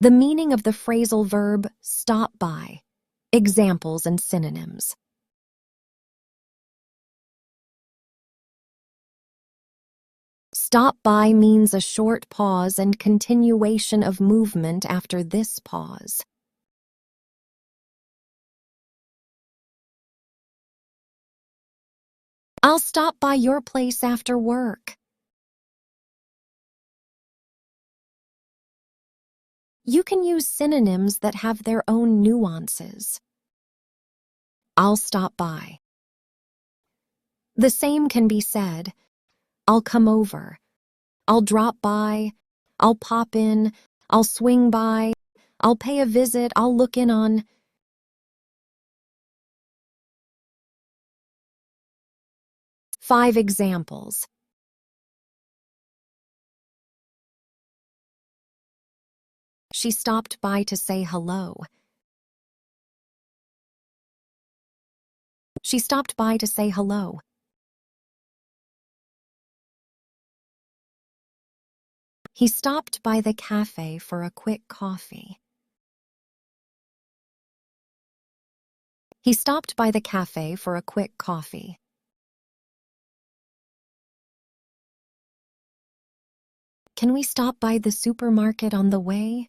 The meaning of the phrasal verb stop by. Examples and synonyms. Stop by means a short pause and continuation of movement after this pause. I'll stop by your place after work. You can use synonyms that have their own nuances. I'll stop by. The same can be said, I'll come over, I'll drop by, I'll pop in, I'll swing by, I'll pay a visit, I'll look in on. Five examples. She stopped by to say hello. She stopped by to say hello. He stopped by the cafe for a quick coffee. He stopped by the cafe for a quick coffee. Can we stop by the supermarket on the way?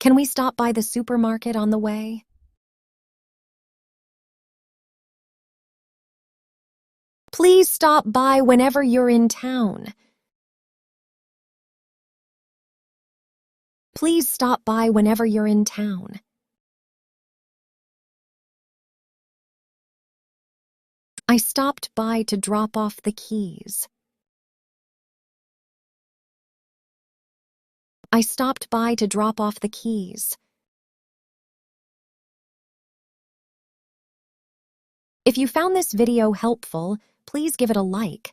Can we stop by the supermarket on the way? Please stop by whenever you're in town. Please stop by whenever you're in town. I stopped by to drop off the keys. I stopped by to drop off the keys. If you found this video helpful, please give it a like.